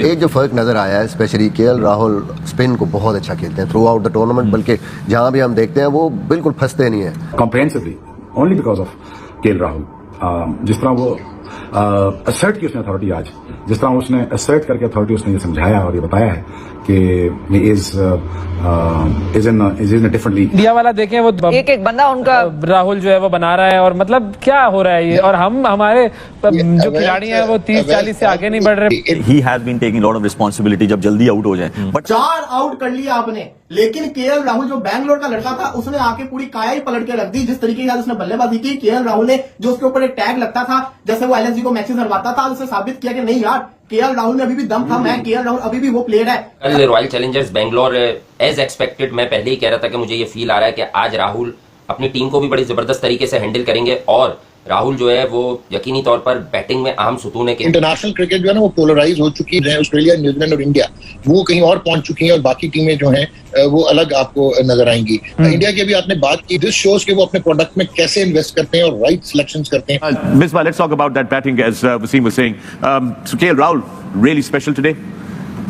एक जो फर्क नजर आया है, स्पेशली केएल राहुल स्पिन को बहुत अच्छा खेलते हैं थ्रू आउट द टूर्नामेंट, बल्कि जहां भी हम देखते हैं वो बिल्कुल फंसते नहीं है comprehensively only because of KL Rahul. जिस तरह वो असर्ट की उसने अथॉरिटी आज, जिस तरह उसने असर्ट करके अथॉरिटी उसने ये समझाया और ये बताया है कि he is in different league. India वाला देखें वो एक बंदा उनका राहुल जो है वो बना रहा है, और मतलब क्या हो रहा है ये, और हमारे जो खिलाड़ी हैं वो 30-40 से आगे नहीं बढ़ रहे। He has been taking lot of responsibility जब जल्दी आउट हो जाए। बट 4 आउट कर लिया आपने, लेकिन केएल राहुल जो बैंगलोर का लड़का था उसने आके पूरी काया ही पलट के रख दी। जिस तरीके से उसने बल्लेबाजी की, केएल राहुल ने जो उसके ऊपर एक टैग लगता था जैसे वो एलएसजी को मैचेस हरवाता था, उसने साबित किया कि नहीं यार केएल राहुल में अभी भी दम था, मैं केएल राहुल अभी भी वो प्लेयर है। कल Royal Challengers Bangalore as expected, मैं पहले ही कह रहा था कि मुझे ये फील आ रहा है कि आज राहुल अपनी टीम को भी बड़ी जबरदस्त तरीके से हैंडल करेंगे, और राहुल जो है वो यकीनी तौर पर बैटिंग में अहम सुतून है। इंटरनेशनल क्रिकेट जो है ना वो पोलराइज हो चुकी है, ऑस्ट्रेलिया, न्यूजीलैंड और इंडिया वो कहीं और पहुंच चुकी हैं और बाकी टीमें जो हैं वो अलग आपको नजर आएंगी। इंडिया की भी आपने बात की, दिस शोज के वो अपने प्रोडक्ट में कैसे इन्वेस्ट करते हैं और राइट सिलेक्शंस करते हैं। Misbah, let's talk about that batting as Wasim was saying. So KL Rahul really special today.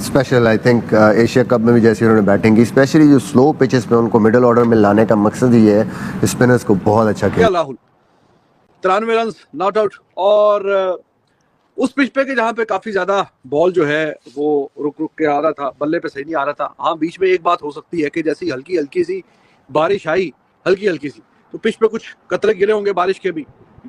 Special I think Asia cup में भी जैसे उन्होंने बैटिंग की, स्पेशली जो स्लो पिचेस पे उनको मिडिल ऑर्डर में लाने का मकसद ही है, स्पिनर्स को बहुत अच्छा खेला। राहुल 93 रन नॉट आउट, और उस पिच पे के जहाँ पे काफी ज्यादा बॉल जो है वो रुक के आ रहा था, बल्ले पे सही नहीं आ रहा था। हाँ, बीच में एक बात हो सकती है कि जैसी हल्की हल्की सी बारिश आई, हल्की हल्की सी, तो पिच पे कुछ कतरे गिरे होंगे बारिश के भी,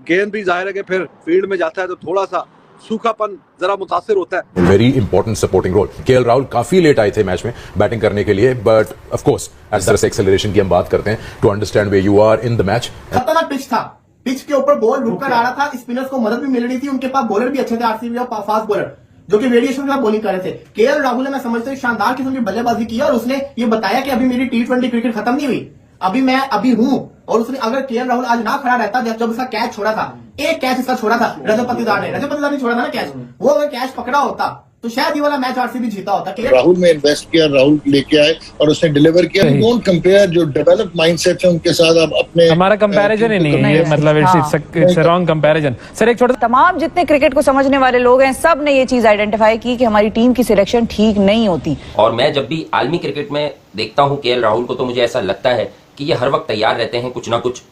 गेंद भी जाहिर है कि फिर फील्ड में जाता है तो थोड़ा सा सूखापन जरा मुतासिर होता है। Very important supporting role. KL Rahul काफी लेट आए थे मैच में बैटिंग करने के लिए, बट ऑफ कोर्स इस तरह से एक्सेलरेशन की हम बात करते हैं to understand where you are in the match. खतरनाक पिच था, पिच के ऊपर बॉल रुक कर आ रहा था, स्पिनर्स को मदद भी मिल रही थी, उनके पास बॉलर भी अच्छे थे, आरसीबी और फास्ट बॉलर जो कि वेरिएशन के साथ बॉलिंग कर रहे थे। केएल राहुल ने मैं समझता हूँ शानदार किस्म की बल्लेबाजी की, और उसने ये बताया कि अभी मेरी T20 क्रिकेट खत्म नहीं हुई, अभी हूँ। और उसने अगर केएल राहुल आज ना खड़ा रहता, जब उसका कैच छोड़ा था, एक कैच इसका छोड़ा था रजत पाटीदार ने छोड़ा था ना कैच, वो अगर कैच पकड़ा होता तो शायद ये वाला मैच आरसीबी जीता होता। राहुल में इन्वेस्ट किया, राहुल लेके आए और उसने डिलीवर किया। डोंट कंपेयर जो डेवलप माइंडसेट है उनके साथ आप अपने, हमारा कंपैरिजन ही नहीं है ये, मतलब इट्स रॉन्ग कंपैरिजन। सर एक छोटा, तमाम जितने क्रिकेट को समझने वाले लोग हैं सब ने ये चीज आइडेंटिफाई की कि हमारी टीम की सिलेक्शन ठीक नहीं होती। और मैं जब भी आलमी क्रिकेट में देखता हूँ केएल राहुल को, तो मुझे ऐसा लगता है कि ये हर वक्त तैयार रहते हैं कुछ ना कुछ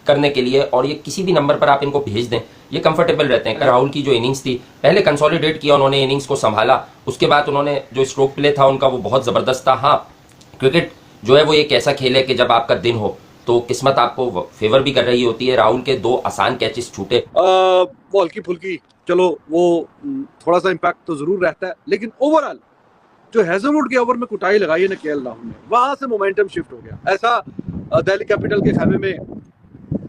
करने के लिए, और ये किसी भी नंबर पर आप इनको भेज दें ये कंफर्टेबल रहते हैं। राहुल की जो इनिंग्स थी, पहले कंसोलिडेट किया उन्होंने इनिंग्स को संभाला, उसके बाद उन्होंने जो स्ट्रोक प्ले था उनका वो बहुत जबरदस्त था। हाँ, क्रिकेट जो है वो एक ऐसा खेल है कि जब आपका दिन हो तो किस्मत आपको फेवर भी कर रही होती है। राहुल के 2 आसान कैचेस छूटे, वो हल्की फुल्की, चलो वो थोड़ा सा इम्पैक्ट तो जरूर रहता है, लेकिन ओवरऑल जो हैजलवुड के ओवर में कुटाई लगाई है ना केएल राहुल ने, वहां से मोमेंटम शिफ्ट हो गया। ऐसा दिल्ली कैपिटल के खेमे में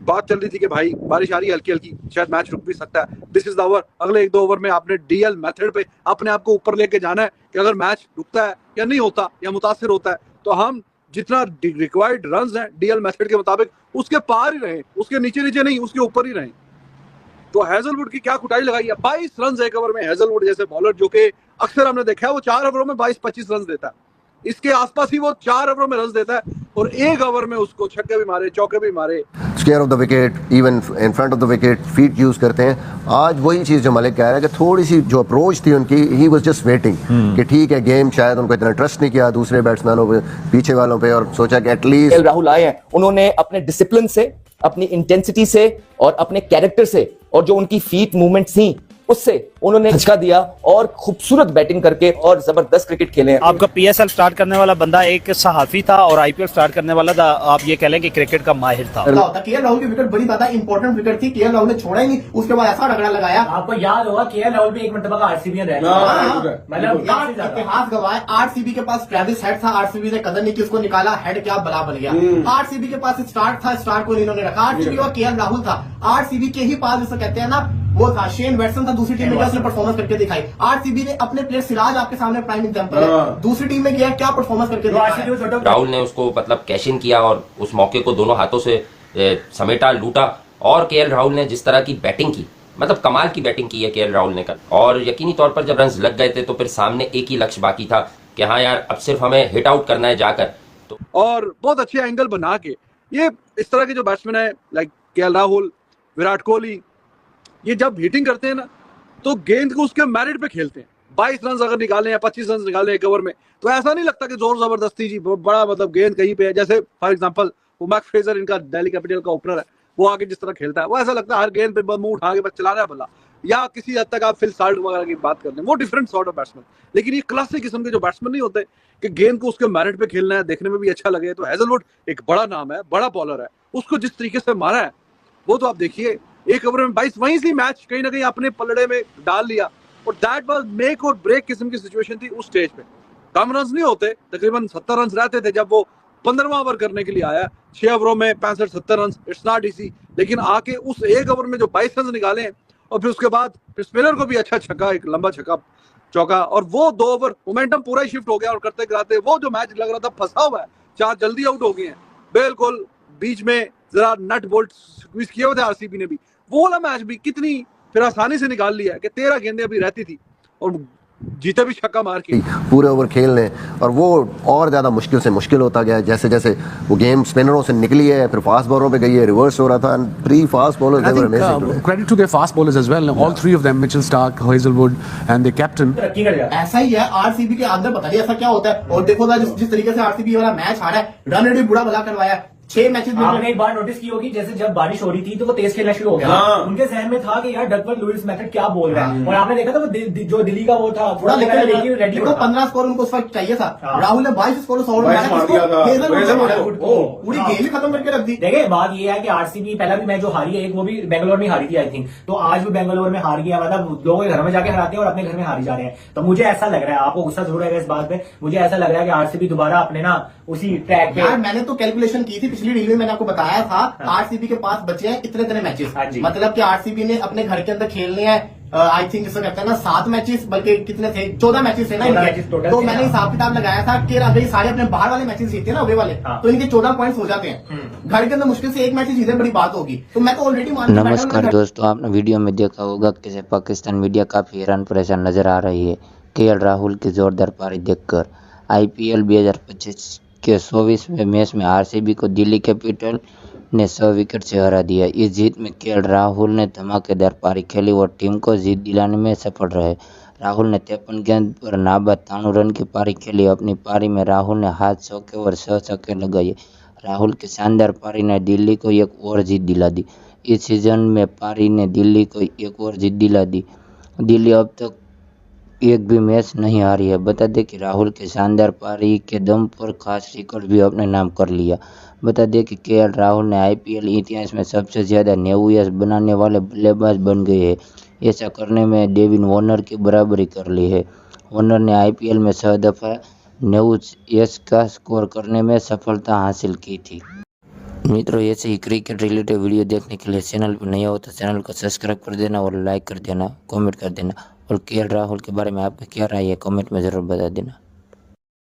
बात चल रही थी कि भाई बारिश आ रही है हल्की हल्की, शायद मैच रुक भी सकता है, दिस इज द ओवर। अगले 1-2 ओवर में आपने डीएल मेथड पे अपने आप को ऊपर लेके जाना है कि अगर मैच रुकता है या नहीं होता या मुतासिर होता है तो हम जितना रिक्वायर्ड रन्स हैं डीएल मेथड के मुताबिक उसके पार ही रहें, उसके नीचे नहीं, उसके ऊपर ही रहें। तो हैजलवुड की क्या कुटाई लगाई है, 22 रन एक ओवर में। हैजलवुड जैसे बॉलर जो कि अक्सर हमने देखा है वो 4 ओवरों में 22-25 रन देता है, इसके आसपास ही वो 4 ओवरों में रन देता है, और 1 ओवर में उसको छक्के भी मारे, चौके भी मारे। Square of the wicket, even in front of the wicket feet use करते हैं। आज वही चीज जो मलिक कह रहा है कि थोड़ी सी जो अप्रोच थी उनकी, ही वाज जस्ट वेटिंग कि ठीक है गेम, शायद उनको इतना ट्रस्ट नहीं किया दूसरे बैट्समैनों पे, पीछे वालों पे, और सोचा कि एटलीस्ट राहुल आए हैं, उन्होंने अपने डिसिप्लिन से, अपनी इंटेंसिटी से और अपने कैरेक्टर से, और जो उनकी फीट मूवमेंट्स थी उससे उन्होंने झटका दिया और खूबसूरत बैटिंग करके और जबरदस्त क्रिकेट खेले हैं। आपका पीएसएल स्टार्ट करने वाला बंदा एक सहाफी था और आईपीएल स्टार्ट करने वाला था, आप ये कह लें कि क्रिकेट का माहिर था। केएल राहुल की विकेट बड़ी ज्यादा इंपॉर्टेंट विकेट थी, केएल राहुल ने छोड़ा ही नहीं, उसके बाद ऐसा रगड़ा लगाया। आपको याद होगा केएल राहुल भी एक मरतबा का आरसीबी में इतिहास गवाए। आरसीबी के पास ट्रेविस हेड था, आरसीबी ने कदर नहीं की, उसको निकाला, हेड क्या बला बन गया। आरसीबी के पास स्टार्ट था, स्टार को इन्होंने रखा। आरसीबी और केएल राहुल था, आरसीबी के ही पास जिसे कहते हैं ना वो था, शेन वैटसन था दूसरी टीम में, क्या उसने परफॉर्मेंस करके दिखाई। आरसीबी ने अपने प्लेयर सिराज आपके सामने प्राइम एग्जांपल है, दूसरी टीम में गया क्या परफॉर्मेंस करके दिखाया। राहुल ने उसको मतलब कैश इन किया और उस मौके को दोनों हाथों से समेटा, लूटा। और केएल राहुल ने जिस तरह की बैटिंग की, मतलब कमाल की बैटिंग की है केएल राहुल ने कल, और यकीनी तौर पर जब रन लग गए थे तो फिर सामने एक ही लक्ष्य बाकी था कि हाँ यार अब सिर्फ हमें हिट आउट करना है जाकर। तो और बहुत अच्छे एंगल बना के ये इस तरह के जो बैट्समैन है लाइक केएल राहुल, विराट कोहली, ये जब हिटिंग करते हैं ना तो गेंद को उसके मेरिट पे खेलते हैं, 22 रन अगर निकाले या 25 रन निकाले एक ओवर में, तो ऐसा नहीं लगता कि जोर जबरदस्ती जी बड़ा मतलब गेंद कहीं पे है। जैसे फॉर एग्जांपल वो मैक फ्रेजर इनका दिल्ली कैपिटल का ओपनर है, वो आगे जिस तरह खेलता है वो ऐसा लगता है हर गेंद पे मुंह उठा के बस चला रहा है बल्ला, या किसी हद तक आप फिल साल्ट वगैरह की बात करते हैं, वो डिफरेंट सॉर्ट ऑफ बैट्समैन। लेकिन ये क्लासिक किस्म के जो बैट्समैन नहीं होते कि गेंद को उसके मेरिट पे खेलना है, देखने में भी अच्छा लगे। तो हेजलवुड एक बड़ा नाम है, बड़ा बॉलर है, उसको जिस तरीके से मारा है वो तो आप देखिए, एक ओवर में 22, वहीं से मैच कहीं ना कहीं अपने पलड़े में डाल लिया। और दैट वाज मेक और ब्रेक किस्म की सिचुएशन थी उस स्टेज पे। कम रन नहीं होते, तकरीबन 70 रन रहते थे जब वो 15वां ओवर करने के लिए आया, 6 ओवरों में 65-70 रन, इट्स नॉट इजी। लेकिन आके उस एक ओवर में जो 22 रन निकाले हैं, और फिर उसके बाद स्पिनर को भी अच्छा छक्का, एक लंबा छक्का चौका, और वो 2 ओवर मोमेंटम पूरा ही शिफ्ट हो गया। और करते कराते वो जो मैच लग रहा था फंसा हुआ है, 4 जल्दी आउट हो गए हैं, बिल्कुल बीच में जरा नट बोल्ट स्क्वीज किए हुए थे आरसीबी ने भी, वो वाला मैच भी कितनी फिर आसानी से निकाल लिया कि 13 गेंदें अभी रहती थी और जीते भी छक्का मार के पूरे ओवर खेल लें। और वो और ज़्यादा मुश्किल से मुश्किल होता गया जैसे जैसे वो गेम स्पिनरों से निकली है, फिर फास्ट बॉलरों पे गई है, रिवर्स हो रहा था। And 3 fast bowlers, they were amazing today. Credit to their fast bowlers as well. All 3 of them, Mitchell Starc, Hazelwood and their captain. ऐसा ही है आरसीबी के अंदर, पता नहीं ऐसा क्या होता है। और देखो ना जिस तरीके से आरसीबी वाला मैच हारा है, रन रेट भी बुरा भला करवाया, 6 मैचेस में। आपने एक बार नोटिस की होगी, जैसे जब बारिश हो रही थी तो वो तेज खेलना शुरू हो गया। उनके जहन में था कि यार डकवर्थ लुईस मैथड क्या बोल रहा है। और आपने देखा था वो जो दिल्ली का वो था थोड़ा रेडी, 15 स्कोर उनको उस वक्त चाहिए था। राहुल ने 22 स्कोर पूरी गेम ही खत्म करके रख दी। देखिए बात ये है कि आरसीबी पहला भी मैच जो हारी है, एक वो भी बेंगलोर में हारी थी आई थिंक, तो आज भी बेंगलोर में हार गया। मतलब लोगों के घर में जाके हराते हैं और अपने घर में हारी जा रहे हैं। तो मुझे ऐसा लग रहा है, आपको गुस्सा जरूर आएगा इस बात पे, मुझे ऐसा लग रहा है कि आरसीबी दोबारा अपने ना उसी ट्रैक पे। यार मैंने तो कैलकुलेशन की थी पिछली रील में, मैंने आपको बताया था आरसीबी के पास बचे हैं इतने मैचेस, मतलब कि आरसीबी ने अपने घर के अंदर खेलने हैं आई थिंक इसको कहते हैं ना 7 मैचेस, बल्कि कितने थे 14 मैचेस थे ना इनके। तो मैंने हिसाब किताब लगाया था कि अगर सारे अपने बाहर वाले मैचेस जीते ना अवे वाले, तो इनके 14 पॉइंट्स हो जाते हैं। घर के अंदर मुश्किल से एक मैच जीते, बड़ी बात होगी। तो मैं तो ऑलरेडी नमस्कार दोस्तों, आपने वीडियो में देखा होगा कि पाकिस्तान मीडिया काफी हैरान परेशान नजर आ रही है केएल राहुल की जोरदार पारी देखकर। आईपीएल 2025 के 24वें मैच में आरसीबी को दिल्ली कैपिटल ने 100 विकेट से हरा दिया। इस जीत में केएल राहुल ने धमाकेदार पारी खेली और टीम को जीत दिलाने में सफल रहे। राहुल ने 53 गेंद पर नाबाद 93 रन की पारी खेली। अपनी पारी में राहुल ने 7 चौके और 6 छक्के लगाए। राहुल की शानदार पारी ने दिल्ली को एक और जीत दिला दी। इस सीजन में पारी ने दिल्ली को एक और जीत दिला दी। दिल्ली अब तक एक भी मैच नहीं हारी है। बता दें कि राहुल के शानदार पारी के दम पर खास रिकॉर्ड भी अपने नाम कर लिया। बता दें कि केएल राहुल ने आईपीएल इतिहास में सबसे ज़्यादा 90 यश बनाने वाले बल्लेबाज बन गए हैं। ऐसा करने में डेविन वॉर्नर की बराबरी कर ली है। वॉर्नर ने आईपीएल में 6 दफ़ा 90 यश का स्कोर करने में सफलता हासिल की थी। मित्रों, ऐसे ही क्रिकेट रिलेटेड वीडियो देखने के लिए चैनल पर नया हो तो चैनल को सब्सक्राइब कर देना और लाइक कर देना, कमेंट कर देना। और केएल राहुल के बारे में आपका क्या राय है कमेंट में ज़रूर बता देना।